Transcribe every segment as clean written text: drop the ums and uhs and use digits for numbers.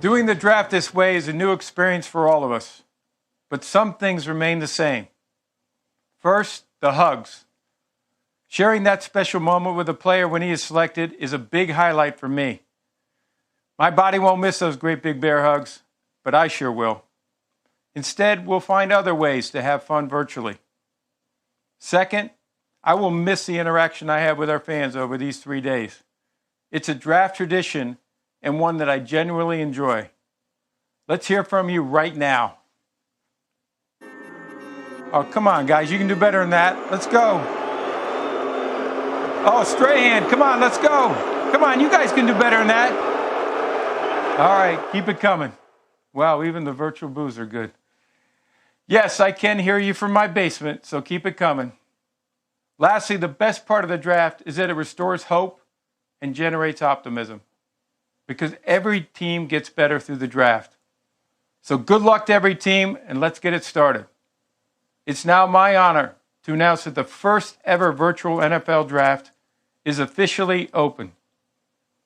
Doing the draft this way is a new experience for all of us, but some things remain the same. First, the hugs. Sharing that special moment with a player when he is selected is a big highlight for me. My body won't miss those great big bear hugs, but I sure will. Instead, we'll find other ways to have fun virtually. Second, I will miss the interaction I have with our fans over these 3 days. It's a draft tradition and one that I genuinely enjoy. Let's hear from you right now. Oh, come on, guys. You can do better than that. Let's go. Oh, Strahan, come on, let's go. Come on, you guys can do better than that. All right, keep it coming. Wow, even the virtual boos are good. Yes, I can hear you from my basement, so keep it coming. Lastly, the best part of the draft is that it restores hope and generates optimism, because every team gets better through the draft. So good luck to every team, and let's get it started. It's now my honor to announce that the first ever virtual NFL draft is officially open.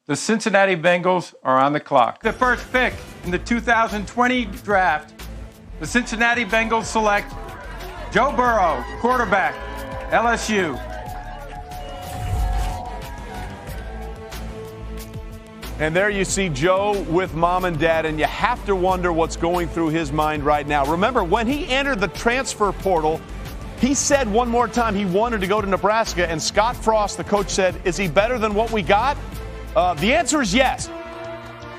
The Cincinnati Bengals are on the clock. The first pick in the 2020 draft, the Cincinnati Bengals select Joe Burrow, quarterback, LSU. And there you see Joe with mom and dad, and you have to wonder what's going through his mind right now. Remember, when he entered the transfer portal, he said one more time he wanted to go to Nebraska, and Scott Frost, the coach, said, is he better than what we got? The answer is yes.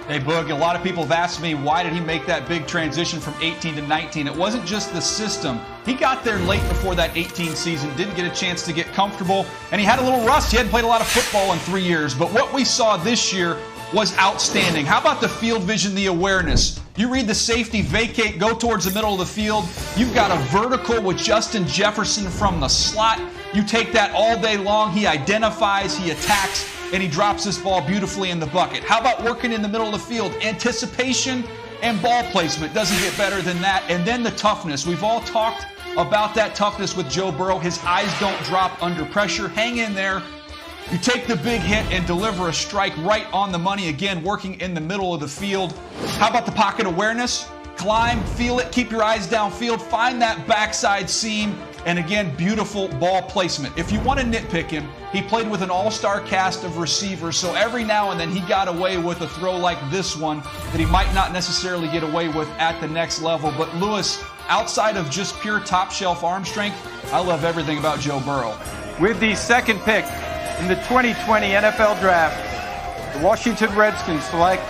Hey, Boog, a lot of people have asked me, why did he make that big transition from 18 to 19? It wasn't just the system. He got there late before that 18 season, didn't get a chance to get comfortable, and he had a little rust. He hadn't played a lot of football in 3 years, but what we saw this year was outstanding. How about the field vision, the awareness? You read the safety vacate, go towards the middle of the field. You've got a vertical with Justin Jefferson from the slot. You take that all day long. He identifies, he attacks, and he drops this ball beautifully in the bucket. How about working in the middle of the field? Anticipation and ball placement doesn't get better than that. And then the toughness. We've all talked about that toughness with Joe Burrow. His eyes don't drop under pressure. Hang in there. You take the big hit and deliver a strike right on the money. Again, working in the middle of the field. How about the pocket awareness? Climb, feel it, keep your eyes downfield, find that backside seam, and again, beautiful ball placement. If you want to nitpick him, he played with an all-star cast of receivers, so every now and then he got away with a throw like this one that he might not necessarily get away with at the next level. But Lewis, outside of just pure top-shelf arm strength, I love everything about Joe Burrow. With the second pick in the 2020 NFL Draft, the Washington Redskins select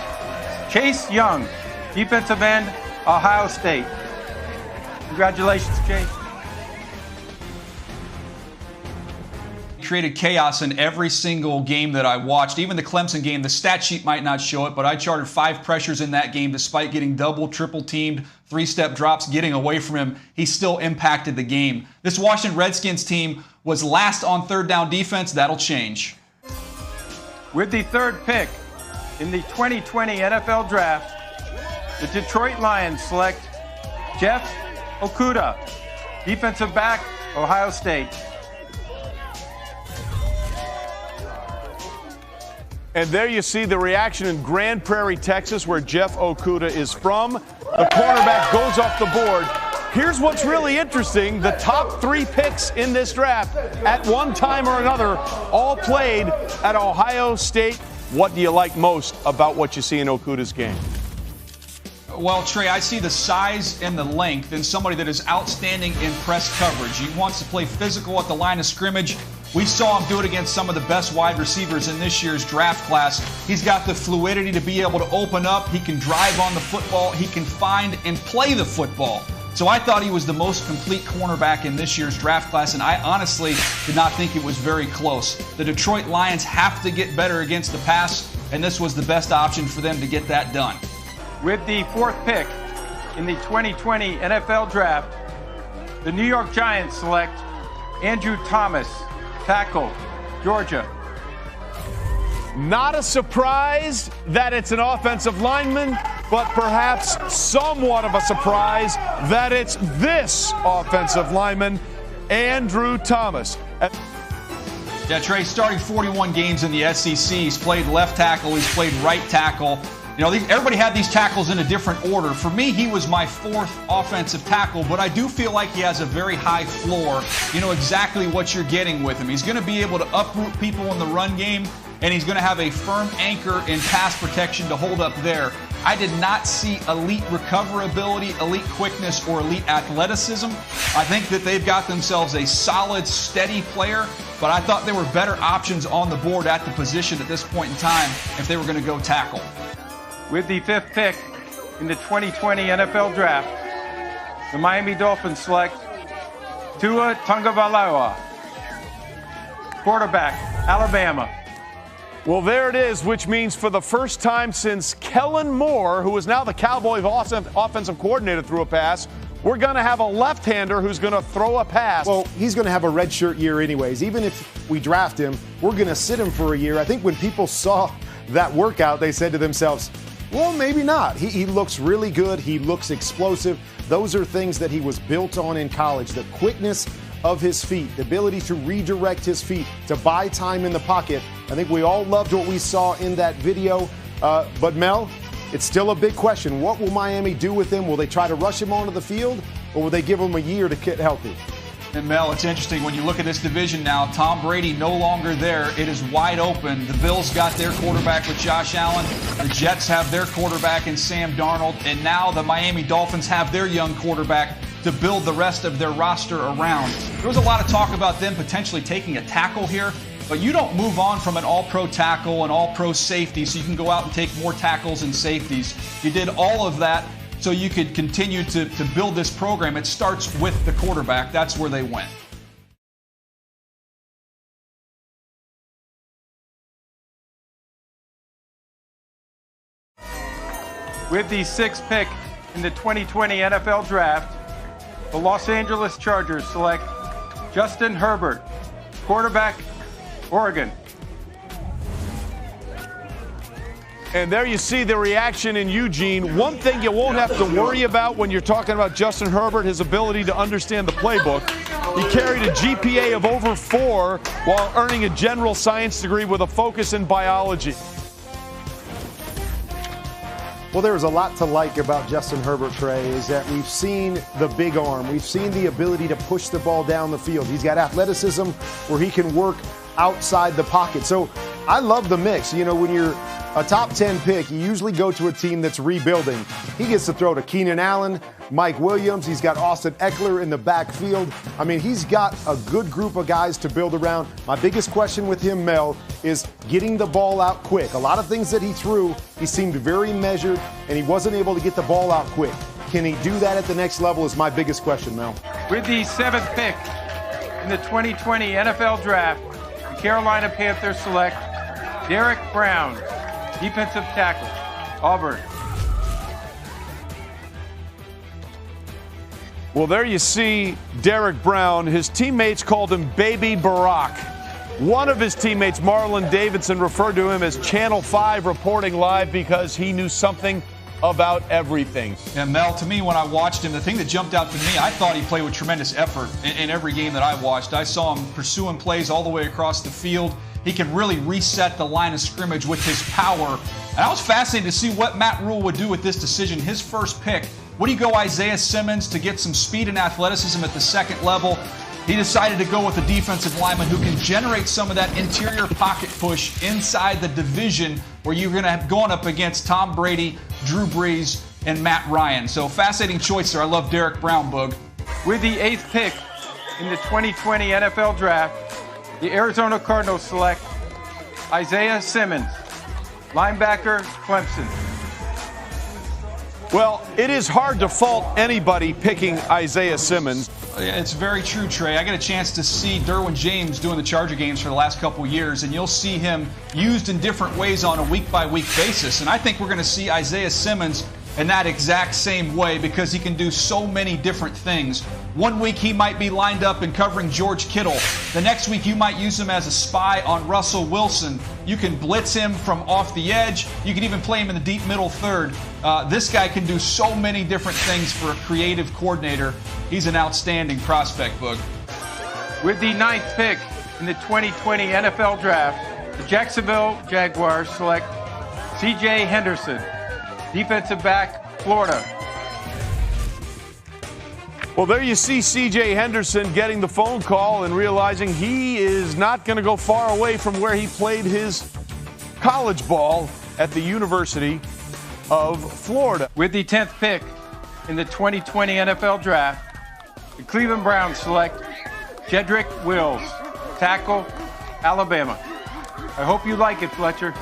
Chase Young, defensive end, Ohio State. Congratulations, Chase. Created chaos in every single game that I watched. Even the Clemson game, the stat sheet might not show it, but I charted 5 pressures in that game despite getting double, triple teamed, 3-step drops, getting away from him. He still impacted the game. This Washington Redskins team was last on third down defense. That'll change. With the third pick in the 2020 NFL Draft, the Detroit Lions select Jeff Okudah, defensive back, Ohio State. And there you see the reaction in Grand Prairie, Texas, where Jeff Okudah is from. The cornerback goes off the board. Here's what's really interesting. The top 3 picks in this draft, at one time or another, all played at Ohio State. What do you like most about what you see in Okudah's game? Well, Trey, I see the size and the length in somebody that is outstanding in press coverage. He wants to play physical at the line of scrimmage. We saw him do it against some of the best wide receivers in this year's draft class. He's got the fluidity to be able to open up. He can drive on the football. He can find and play the football. So I thought he was the most complete cornerback in this year's draft class, and I honestly did not think it was very close. The Detroit Lions have to get better against the pass, and this was the best option for them to get that done. With the fourth pick in the 2020 NFL Draft, the New York Giants select Andrew Thomas, tackle, Georgia. Not a surprise that it's an offensive lineman, but perhaps somewhat of a surprise that it's this offensive lineman, Andrew Thomas. Yeah, Trey, starting 41 games in the SEC. He's played left tackle, he's played right tackle. You know, everybody had these tackles in a different order. For me, he was my 4th offensive tackle, but I do feel like he has a very high floor. You know exactly what you're getting with him. He's going to be able to uproot people in the run game, and he's going to have a firm anchor in pass protection to hold up there. I did not see elite recoverability, elite quickness, or elite athleticism. I think that they've got themselves a solid, steady player, but I thought there were better options on the board at the position at this point in time if they were going to go tackle. With the 5th pick in the 2020 NFL Draft, the Miami Dolphins select Tua Tagovailoa, quarterback, Alabama. Well, there it is, which means for the first time since Kellen Moore, who is now the Cowboys' offensive coordinator, threw a pass, we're going to have a left-hander who's going to throw a pass. Well, he's going to have a redshirt year anyways. Even if we draft him, we're going to sit him for a year. I think when people saw that workout, they said to themselves, well, maybe not. He looks really good. He looks explosive. Those are things that he was built on in college. The quickness of his feet, the ability to redirect his feet, to buy time in the pocket. I think we all loved what we saw in that video. But, Mel, it's still a big question. What will Miami do with him? Will they try to rush him onto the field, or will they give him a year to get healthy? And Mel, it's interesting when you look at this division now. Tom Brady no longer there. It is wide open. The Bills got their quarterback with Josh Allen. The Jets have their quarterback in Sam Darnold. And now the Miami Dolphins have their young quarterback to build the rest of their roster around. There was a lot of talk about them potentially taking a tackle here. But you don't move on from an all-pro tackle and all-pro safety so you can go out and take more tackles and safeties. You did all of that so you could continue to build this program. It starts with the quarterback. That's where they went. With the 6th pick in the 2020 NFL Draft, the Los Angeles Chargers select Justin Herbert, quarterback, Oregon. And there you see the reaction in Eugene. One thing you won't have to worry about when you're talking about Justin Herbert, his ability to understand the playbook. He carried a GPA of over 4 while earning a general science degree with a focus in biology. Well, there's a lot to like about Justin Herbert, Trey, is that we've seen the big arm. We've seen the ability to push the ball down the field. He's got athleticism where he can work outside the pocket. So I love the mix. You know, when you're a top 10 pick, you usually go to a team that's rebuilding. He gets to throw to Keenan Allen, Mike Williams. He's got Austin Eckler in the backfield. I mean, he's got a good group of guys to build around. My biggest question with him, Mel, is getting the ball out quick. A lot of things that he threw, he seemed very measured, and he wasn't able to get the ball out quick. Can he do that at the next level is my biggest question, Mel. With the 7th pick in the 2020 NFL Draft, the Carolina Panthers select Derek Brown, defensive tackle, Auburn. Well, there you see Derek Brown. His teammates called him Baby Barack. One of his teammates, Marlon Davidson, referred to him as Channel 5 reporting live because he knew something about everything. And Mel, to me, when I watched him, the thing that jumped out to me, I thought he played with tremendous effort in every game that I watched. I saw him pursuing plays all the way across the field. He can really reset the line of scrimmage with his power. And I was fascinated to see what Matt Rule would do with this decision. His first pick, would he go Isaiah Simmons to get some speed and athleticism at the second level? He decided to go with a defensive lineman who can generate some of that interior pocket push inside the division where you're going to have going up against Tom Brady, Drew Brees, and Matt Ryan. So fascinating choice there. I love Derek Brown, Boog. With the 8th pick in the 2020 NFL Draft, the Arizona Cardinals select Isaiah Simmons, linebacker, Clemson. Well, it is hard to fault anybody picking Isaiah Simmons. It's very true, Trey. I got a chance to see Derwin James doing the Charger games for the last couple years, and you'll see him used in different ways on a week-by-week basis. And I think we're going to see Isaiah Simmons in that exact same way because he can do so many different things. One week he might be lined up and covering George Kittle. The next week you might use him as a spy on Russell Wilson. You can blitz him from off the edge. You can even play him in the deep middle third. This guy can do so many different things for a creative coordinator. He's an outstanding prospect, Boog. With the 9th pick in the 2020 NFL Draft, the Jacksonville Jaguars select C.J. Henderson, defensive back, Florida. Well, there you see C.J. Henderson getting the phone call and realizing he is not going to go far away from where he played his college ball at the University of Florida. With the 10th pick in the 2020 NFL Draft, the Cleveland Browns select Jedrick Wills, tackle, Alabama. I hope you like it, Fletcher.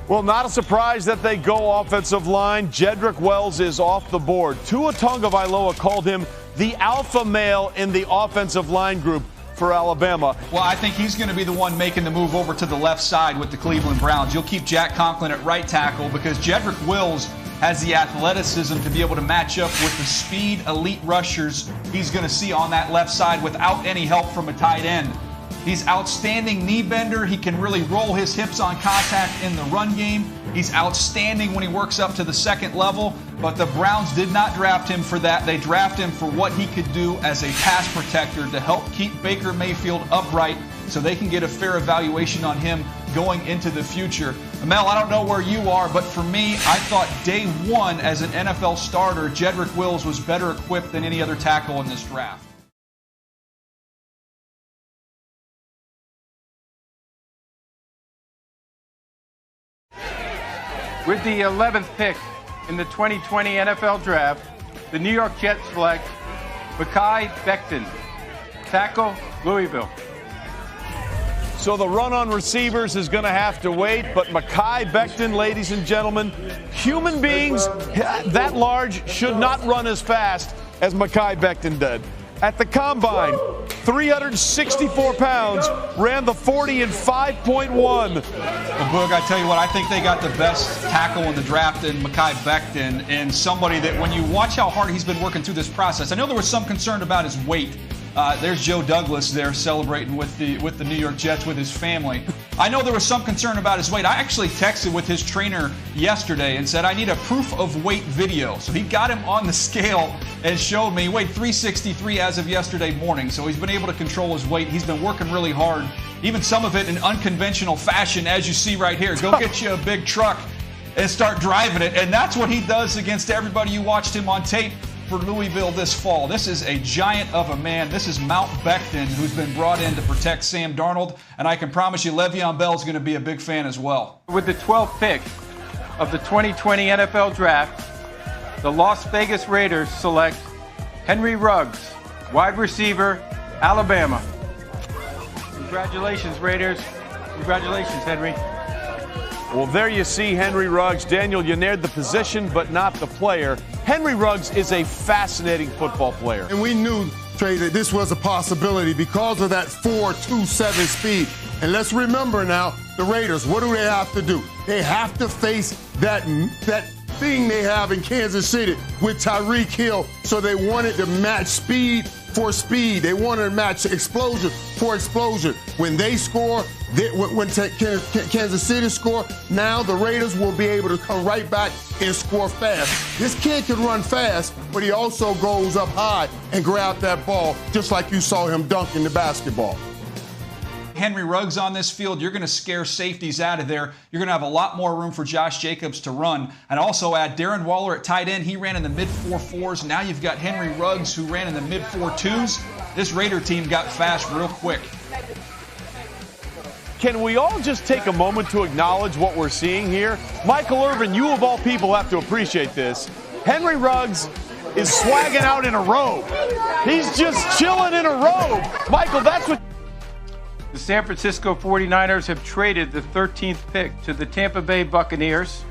Well, not a surprise that they go offensive line. Jedrick Wills is off the board. Tua Tagovailoa called him the alpha male in the offensive line group for Alabama. Well, I think he's going to be the one making the move over to the left side with the Cleveland Browns. You'll keep Jack Conklin at right tackle because Jedrick Wills has the athleticism to be able to match up with the speed elite rushers he's going to see on that left side without any help from a tight end. He's outstanding knee bender. He can really roll his hips on contact in the run game. He's outstanding when he works up to the second level, but the Browns did not draft him for that. They drafted him for what he could do as a pass protector to help keep Baker Mayfield upright so they can get a fair evaluation on him going into the future. Mel, I don't know where you are, but for me, I thought day one as an NFL starter, Jedrick Wills was better equipped than any other tackle in this draft. With the 11th pick in the 2020 NFL Draft, the New York Jets select Mekhi Becton, tackle, Louisville. So the run on receivers is going to have to wait, but Mekhi Becton, ladies and gentlemen, human beings that large should not run as fast as Mekhi Becton did. At the Combine, 364 pounds, ran the 40 in 5.1. Well, Boog, I tell you what, I think they got the best tackle in the draft in Mekhi Becton, and somebody that when you watch how hard he's been working through this process, I know there was some concern about his weight. There's Joe Douglas there celebrating with the New York Jets with his family. I know there was some concern about his weight. I actually texted with his trainer yesterday and said, I need a proof of weight video. So he got him on the scale and showed me. He weighed 363 as of yesterday morning. So he's been able to control his weight. He's been working really hard, even some of it in unconventional fashion, as you see right here. Go get you a big truck and start driving it. And that's what he does against everybody you watched him on tape for Louisville this fall. This is a giant of a man. This is Mount Becton, who's been brought in to protect Sam Darnold, and I can promise you Le'Veon Bell is going to be a big fan as well. With the 12th pick of the 2020 NFL Draft, the Las Vegas Raiders select Henry Ruggs, wide receiver, Alabama. Congratulations, Raiders. Congratulations, Henry. Well, there you see Henry Ruggs. Daniel, you nailed the position, but not the player. Henry Ruggs is a fascinating football player. And we knew, Trey, that this was a possibility because of that 4.27 speed. And let's remember now, the Raiders, what do they have to do? They have to face that thing they have in Kansas City with Tyreek Hill. So they wanted to match speed for speed. They wanted to match explosion for explosion. When they score, when Kansas City score, now the Raiders will be able to come right back and score fast. This kid can run fast, but he also goes up high and grab that ball, just like you saw him dunking the basketball. Henry Ruggs on this field, you're going to scare safeties out of there. You're going to have a lot more room for Josh Jacobs to run. And also add Darren Waller at tight end. He ran in the mid-4.4s. Now you've got Henry Ruggs, who ran in the mid-4.2s. This Raider team got fast real quick. Can we all just take a moment to acknowledge what we're seeing here? Michael Irvin, you of all people have to appreciate this. Henry Ruggs is swagging out in a robe. He's just chilling in a robe. Michael, that's what... The San Francisco 49ers have traded the 13th pick to the Tampa Bay Buccaneers.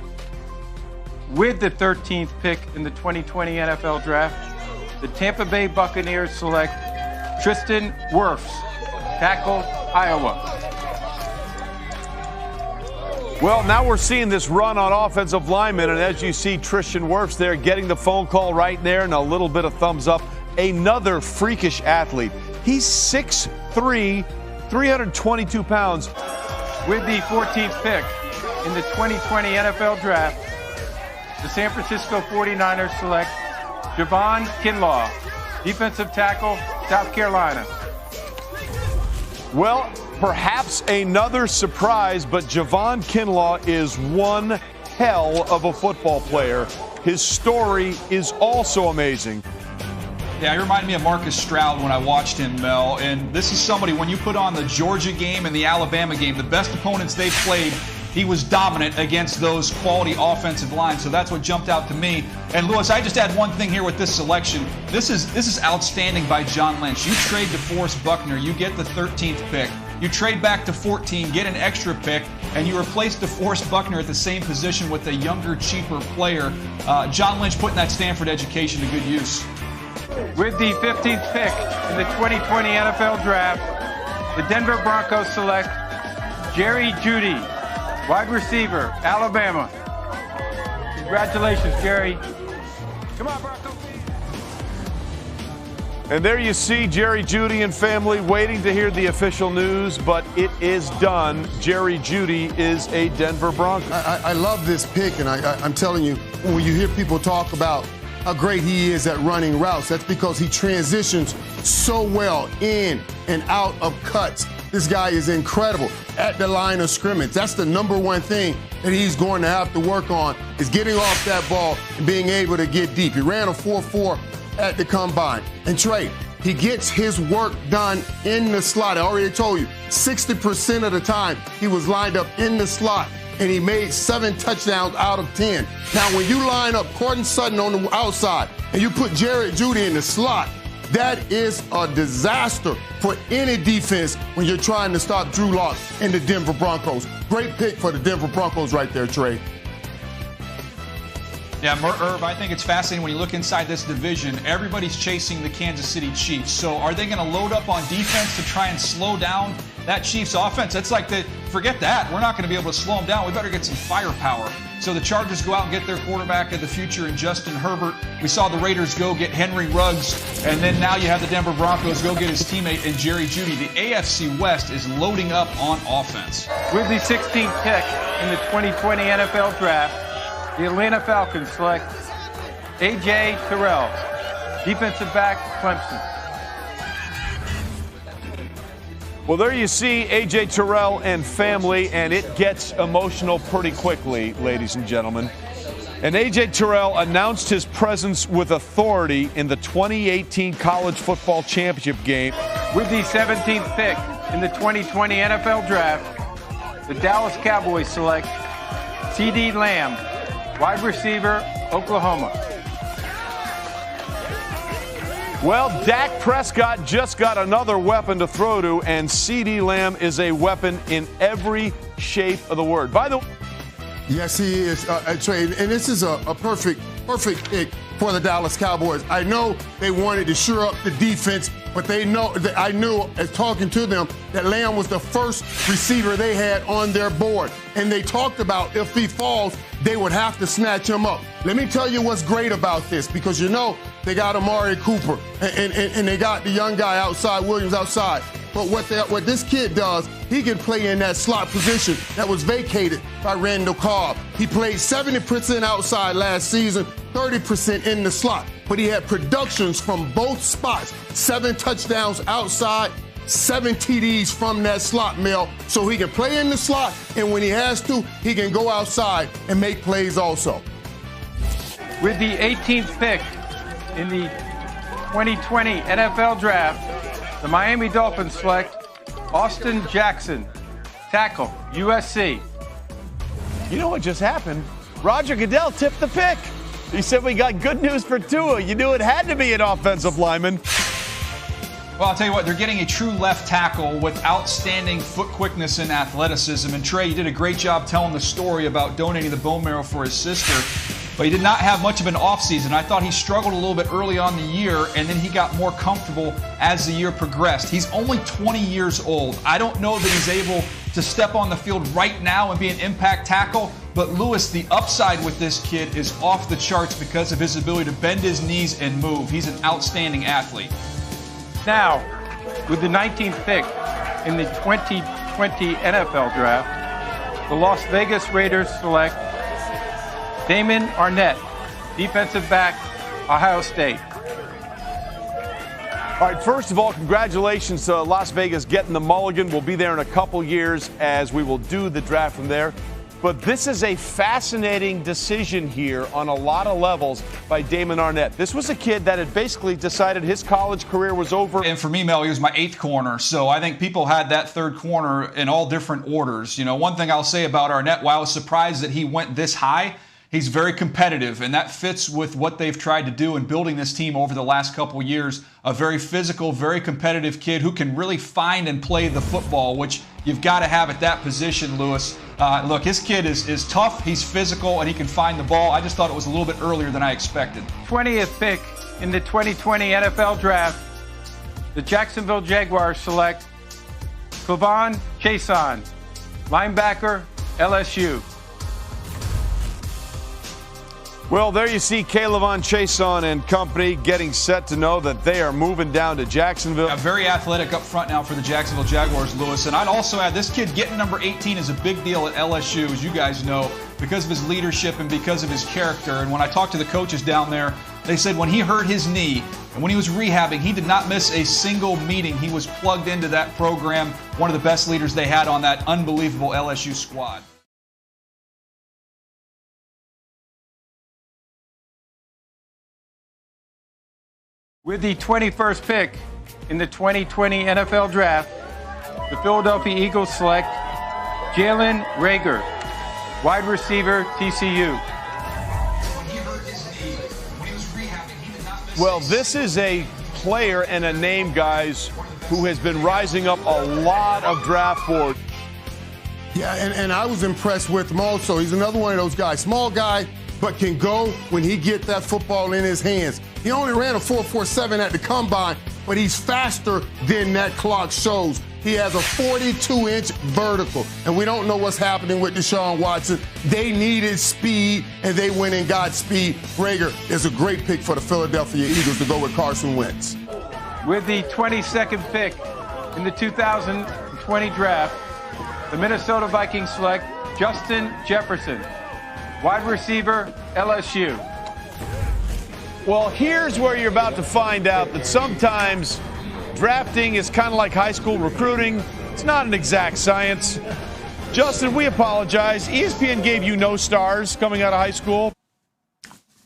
With the 13th pick in the 2020 NFL Draft, the Tampa Bay Buccaneers select Tristan Wirfs, tackle, Iowa. Well, now we're seeing this run on offensive linemen, and as you see, Tristan Wirfs there getting the phone call right there and a little bit of thumbs up. Another freakish athlete. He's 6'3", 322 pounds. With the 14th pick in the 2020 NFL Draft, the San Francisco 49ers select Javon Kinlaw, defensive tackle, South Carolina. Well, perhaps another surprise, but Javon Kinlaw is one hell of a football player. His story is also amazing. Yeah, he reminded me of Marcus Stroud when I watched him, Mel. And this is somebody, when you put on the Georgia game and the Alabama game, the best opponents they played, he was dominant against those quality offensive lines. So that's what jumped out to me. And Lewis, I just add one thing here with this selection. This is outstanding by John Lynch. You trade DeForest Buckner, you get the 13th pick. You trade back to 14, get an extra pick, and you replace DeForest Buckner at the same position with a younger, cheaper player. John Lynch putting that Stanford education to good use. With the 15th pick in the 2020 NFL Draft, the Denver Broncos select Jerry Jeudy, wide receiver, Alabama. Congratulations, Jerry. Come on, Broncos. And there you see Jerry Jeudy and family waiting to hear the official news, but it is done. Jerry Jeudy is a Denver Bronco. I love this pick, and I'm telling you, when you hear people talk about how great he is at running routes, that's because he transitions so well in and out of cuts. This guy is incredible at the line of scrimmage. That's the number one thing that he's going to have to work on, is getting off that ball and being able to get deep. He ran a 4.4 at the combine. And Trey, he gets his work done in the slot. I already told you, 60% of the time he was lined up in the slot, and he made 7 touchdowns out of 10. Now, when you line up Courtland Sutton on the outside and you put Jerry Jeudy in the slot, that is a disaster for any defense when you're trying to stop Drew Lock and the Denver Broncos. Great pick for the Denver Broncos right there, Trey. Yeah, Herb, I think it's fascinating when you look inside this division. Everybody's chasing the Kansas City Chiefs. So are they going to load up on defense to try and slow down that Chiefs offense? It's like, forget that. We're not going to be able to slow them down. We better get some firepower. So the Chargers go out and get their quarterback of the future in Justin Herbert. We saw the Raiders go get Henry Ruggs. And then now you have the Denver Broncos go get his teammate in Jerry Jeudy. The AFC West is loading up on offense. With the 16th pick in the 2020 NFL Draft, the Atlanta Falcons select A.J. Terrell, defensive back, Clemson. Well, there you see A.J. Terrell and family, and it gets emotional pretty quickly, ladies and gentlemen. And A.J. Terrell announced his presence with authority in the 2018 College Football Championship game. With the 17th pick in the 2020 NFL Draft, the Dallas Cowboys select C.D. Lamb, wide receiver, Oklahoma. Well, Dak Prescott just got another weapon to throw to, and C.D. Lamb is a weapon in every shape of the word. By the way, yes, he is, Trey, and this is a perfect pick for the Dallas Cowboys. I know they wanted to shore up the defense, but I knew as talking to them that Lamb was the first receiver they had on their board. And they talked about if he falls, they would have to snatch him up. Let me tell you what's great about this, because they got Amari Cooper and they got the young guy outside, Williams outside. But what this kid does, he can play in that slot position that was vacated by Randall Cobb. He played 70% outside last season, 30% in the slot. But he had productions from both spots, 7 touchdowns outside, 7 TDs from that slot, Mel. So he can play in the slot, and when he has to, he can go outside and make plays also. With the 18th pick in the 2020 NFL Draft, the Miami Dolphins select Austin Jackson, tackle, USC. you know what just happened? Roger Goodell tipped the pick. He said we got good news for Tua. You knew it had to be an offensive lineman. Well, I'll tell you what, they're getting a true left tackle with outstanding foot quickness and athleticism. And Trey, you did a great job telling the story about donating the bone marrow for his sister. But he did not have much of an offseason. I thought he struggled a little bit early on the year, and then he got more comfortable as the year progressed. He's only 20 years old. I don't know that he's able to step on the field right now and be an impact tackle, but Lewis, the upside with this kid is off the charts because of his ability to bend his knees and move. He's an outstanding athlete. Now, with the 19th pick in the 2020 NFL Draft, the Las Vegas Raiders select Damon Arnett, defensive back, Ohio State. All right, first of all, congratulations to Las Vegas getting the mulligan. We'll be there in a couple years as we will do the draft from there. But this is a fascinating decision here on a lot of levels by Damon Arnett. This was a kid that had basically decided his college career was over. And for me, Mel, he was my 8th corner. So I think people had that 3rd corner in all different orders. You know, one thing I'll say about Arnett, while I was surprised that he went this high, he's very competitive, and that fits with what they've tried to do in building this team over the last couple years. A very physical, very competitive kid who can really find and play the football, which you've got to have at that position, Lewis. Look, his kid is tough, he's physical, and he can find the ball. I just thought it was a little bit earlier than I expected. 20th pick in the 2020 NFL Draft, the Jacksonville Jaguars select Clavon Chason, linebacker, LSU. Well, there you see K'Lavon Chason and company getting set to know that they are moving down to Jacksonville. Yeah, very athletic up front now for the Jacksonville Jaguars, Lewis. And I'd also add this kid getting number 18 is a big deal at LSU, as you guys know, because of his leadership and because of his character. And when I talked to the coaches down there, they said when he hurt his knee and when he was rehabbing, he did not miss a single meeting. He was plugged into that program, one of the best leaders they had on that unbelievable LSU squad. With the 21st pick in the 2020 NFL Draft, the Philadelphia Eagles select Jalen Reagor, wide receiver, TCU. Well, this is a player and a name, guys, who has been rising up a lot of draft boards. Yeah, and I was impressed with him also. He's another one of those guys. Small guy, but can go when he get that football in his hands. He only ran a 4.47 at the combine, but he's faster than that clock shows. He has a 42-inch vertical, and we don't know what's happening with Deshaun Watson. They needed speed, and they went and got speed. Reagor is a great pick for the Philadelphia Eagles to go with Carson Wentz. With the 22nd pick in the 2020 Draft, the Minnesota Vikings select Justin Jefferson, wide receiver, LSU. Well, here's where you're about to find out that sometimes drafting is kind of like high school recruiting. It's not an exact science. Justin, we apologize. ESPN gave you no stars coming out of high school.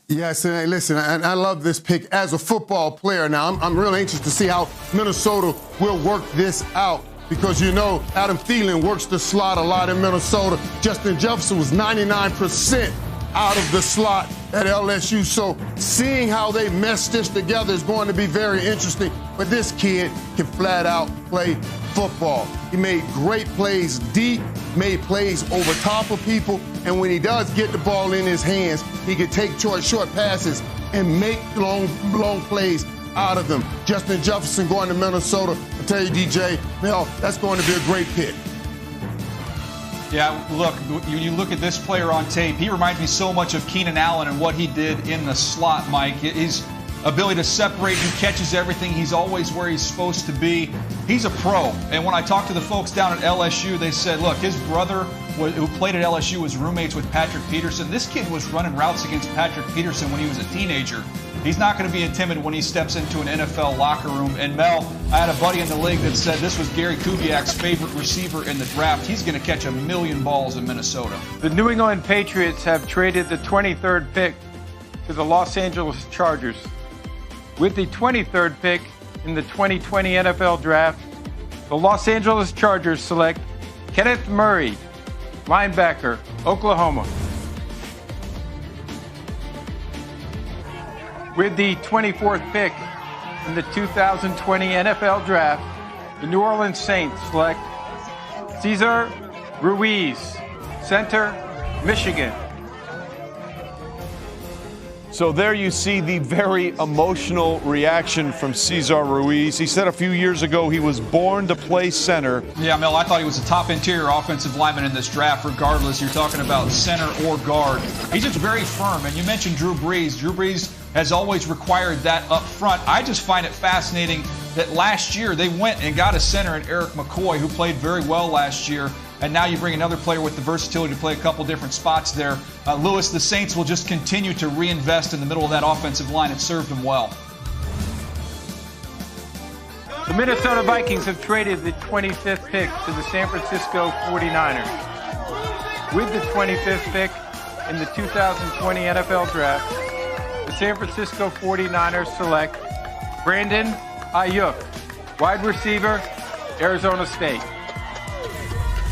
Yes, and hey, listen, I love this pick as a football player. Now, I'm really anxious to see how Minnesota will work this out because, you know, Adam Thielen works the slot a lot in Minnesota. Justin Jefferson was 99% out of the slot at LSU. So seeing how they mesh this together is going to be very interesting. But this kid can flat out play football. He made great plays deep, made plays over top of people, and when he does get the ball in his hands, he can take short passes and make long plays out of them. Justin Jefferson going to Minnesota. I tell you, DJ, Mel, that's going to be a great pick. Yeah, look, you look at this player on tape, he reminds me so much of Keenan Allen and what he did in the slot, Mike. His ability to separate, he catches everything, he's always where he's supposed to be. He's a pro. And when I talked to the folks down at LSU, they said, look, his brother who played at LSU was roommates with Patrick Peterson. This kid was running routes against Patrick Peterson when he was a teenager. He's not going to be intimidated when he steps into an NFL locker room. And Mel, I had a buddy in the league that said this was Gary Kubiak's favorite receiver in the draft. He's going to catch 1,000,000 balls in Minnesota. The New England Patriots have traded the 23rd pick to the Los Angeles Chargers. With the 23rd pick in the 2020 NFL Draft, the Los Angeles Chargers select Kenneth Murray, linebacker, Oklahoma. With the 24th pick in the 2020 NFL Draft, the New Orleans Saints select Cesar Ruiz, center, Michigan. So there you see the very emotional reaction from Cesar Ruiz. He said a few years ago he was born to play center. Yeah, Mel, I thought he was a top interior offensive lineman in this draft, regardless. You're talking about center or guard. He's just very firm. And you mentioned Drew Brees. Drew Brees has always required that up front. I just find it fascinating that last year they went and got a center in Eric McCoy, who played very well last year. And now you bring another player with the versatility to play a couple different spots there. Lewis, the Saints will just continue to reinvest in the middle of that offensive line. It served them well. The Minnesota Vikings have traded the 25th pick to the San Francisco 49ers. With the 25th pick in the 2020 NFL Draft, the San Francisco 49ers select Brandon Ayuk, wide receiver, Arizona State.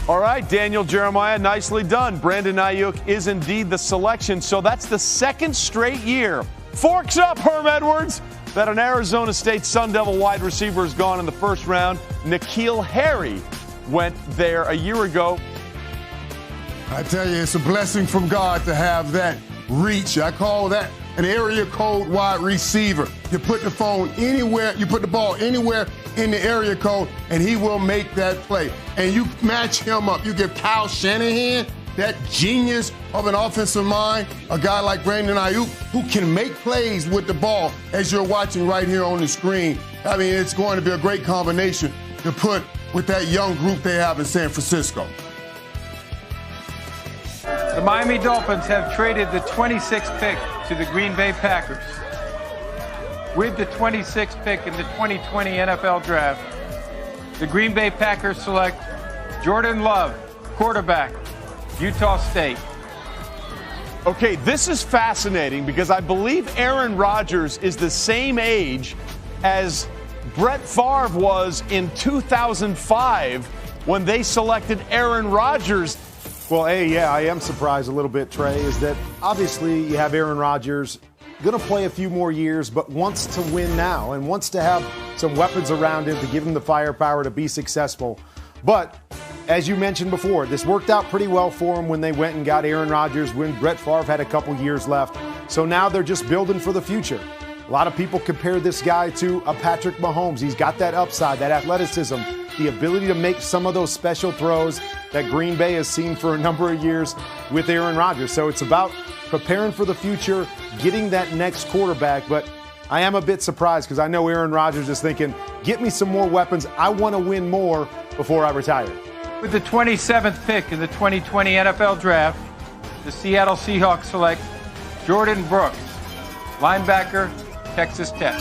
All right, Daniel Jeremiah, nicely done. Brandon Ayuk is indeed the selection. So that's the second straight year. Forks up, Herm Edwards, that an Arizona State Sun Devil wide receiver has gone in the first round. N'Keal Harry went there a year ago. I tell you, it's a blessing from God to have that reach. I call that an area code wide receiver. You put the phone anywhere, you put the ball anywhere in the area code, and he will make that play. And you match him up. You give Kyle Shanahan, that genius of an offensive mind, a guy like Brandon Ayuk, who can make plays with the ball, as you're watching right here on the screen. I mean, it's going to be a great combination to put with that young group they have in San Francisco. The Miami Dolphins have traded the 26th pick to the Green Bay Packers. With the 26th pick in the 2020 NFL Draft, the Green Bay Packers select Jordan Love, quarterback, Utah State. Okay, this is fascinating because I believe Aaron Rodgers is the same age as Brett Favre was in 2005 when they selected Aaron Rodgers. Well, I am surprised a little bit, Trey, is that obviously you have Aaron Rodgers going to play a few more years, but wants to win now and wants to have some weapons around him to give him the firepower to be successful. But as you mentioned before, this worked out pretty well for him when they went and got Aaron Rodgers when Brett Favre had a couple years left. So now they're just building for the future. A lot of people compare this guy to a Patrick Mahomes. He's got that upside, that athleticism, the ability to make some of those special throws that Green Bay has seen for a number of years with Aaron Rodgers. So it's about preparing for the future, getting that next quarterback. But I am a bit surprised because I know Aaron Rodgers is thinking, get me some more weapons. I want to win more before I retire. With the 27th pick in the 2020 NFL Draft, the Seattle Seahawks select Jordan Brooks, linebacker, Texas Tech.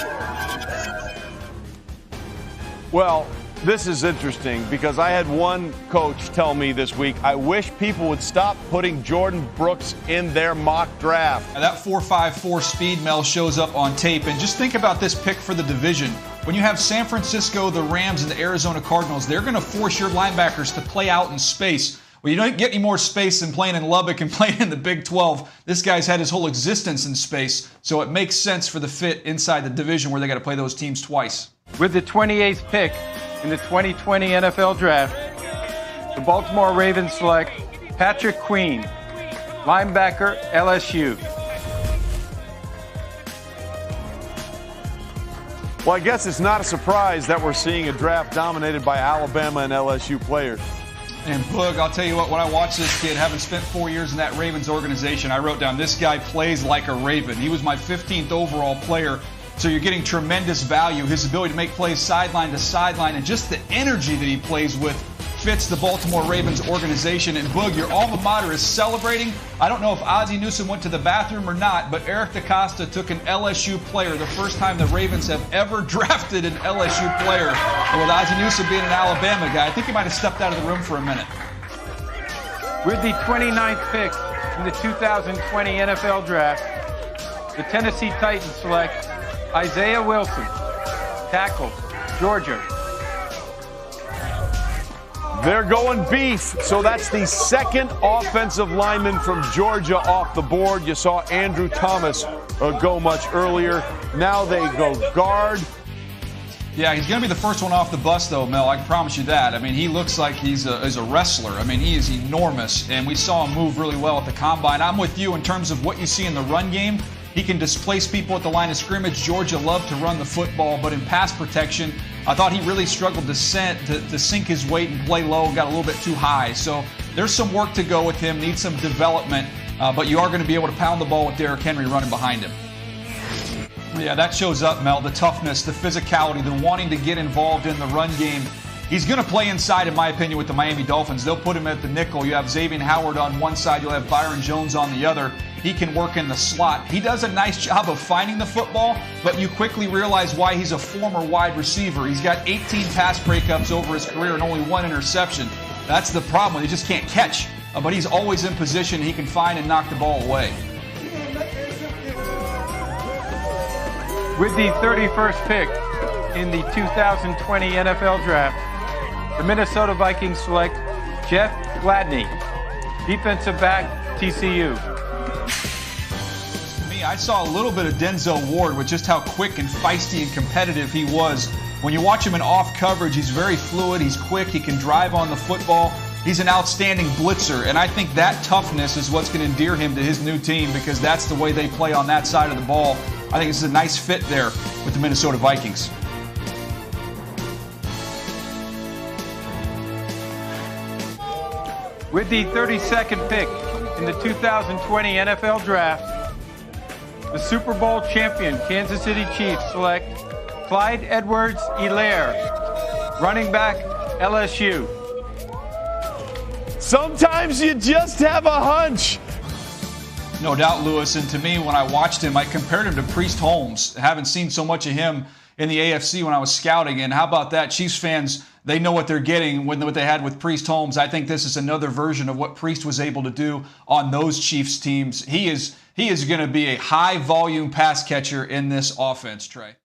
Well, this is interesting because I had one coach tell me this week, I wish people would stop putting Jordan Brooks in their mock draft. Now that 4.54 speed, Mel, shows up on tape. And just think about this pick for the division. When you have San Francisco, the Rams, and the Arizona Cardinals, they're going to force your linebackers to play out in space. Well, you don't get any more space than playing in Lubbock and playing in the Big 12. This guy's had his whole existence in space, so it makes sense for the fit inside the division where they got to play those teams twice. With the 28th pick in the 2020 NFL Draft, the Baltimore Ravens select Patrick Queen, linebacker, LSU. Well, I guess it's not a surprise that we're seeing a draft dominated by Alabama and LSU players. And Boog, I'll tell you what, when I watched this kid, having spent 4 years in that Ravens organization, I wrote down, this guy plays like a Raven. He was my 15th overall player, so you're getting tremendous value. His ability to make plays sideline to sideline and just the energy that he plays with fits the Baltimore Ravens organization. And Boog, your alma mater is celebrating. I don't know if Ozzie Newsome went to the bathroom or not, but Eric DeCosta took an LSU player, the first time the Ravens have ever drafted an LSU player. And with Ozzie Newsome being an Alabama guy, I think he might have stepped out of the room for a minute. With the 29th pick in the 2020 NFL Draft, the Tennessee Titans select Isaiah Wilson, tackle, Georgia. They're going beef. So that's the second offensive lineman from Georgia off the board. You saw Andrew Thomas go much earlier. Now they go guard. Yeah, he's going to be the first one off the bus, though, Mel. I can promise you that. I mean, he looks like he's a wrestler. I mean, he is enormous, and we saw him move really well at the Combine. I'm with you in terms of what you see in the run game. He can displace people at the line of scrimmage. Georgia loved to run the football, but in pass protection, I thought he really struggled to sink his weight and play low, got a little bit too high. So there's some work to go with him, needs some development, but you are going to be able to pound the ball with Derrick Henry running behind him. Yeah, that shows up, Mel, the toughness, the physicality, the wanting to get involved in the run game. He's going to play inside, in my opinion, with the Miami Dolphins. They'll put him at the nickel. You have Xavier Howard on one side. You'll have Byron Jones on the other. He can work in the slot. He does a nice job of finding the football, but you quickly realize why he's a former wide receiver. He's got 18 pass breakups over his career and only one interception. That's the problem. He just can't catch. but he's always in position. He can find and knock the ball away. With the 31st pick in the 2020 NFL Draft, the Minnesota Vikings select Jeff Gladney, defensive back, TCU. I saw a little bit of Denzel Ward with just how quick and feisty and competitive he was. When you watch him in off coverage, he's very fluid, he's quick, he can drive on the football. He's an outstanding blitzer, and I think that toughness is what's going to endear him to his new team because that's the way they play on that side of the ball. I think this is a nice fit there with the Minnesota Vikings. With the 32nd pick in the 2020 NFL Draft, the Super Bowl champion Kansas City Chiefs select Clyde Edwards-Helaire, running back, LSU. Sometimes you just have a hunch. No doubt, Lewis. And to me, when I watched him, I compared him to Priest Holmes. I haven't seen so much of him in the AFC when I was scouting. And how about that? Chiefs fans, they know what they're getting with what they had with Priest Holmes. I think this is another version of what Priest was able to do on those Chiefs teams. He is going to be a high-volume pass catcher in this offense, Trey.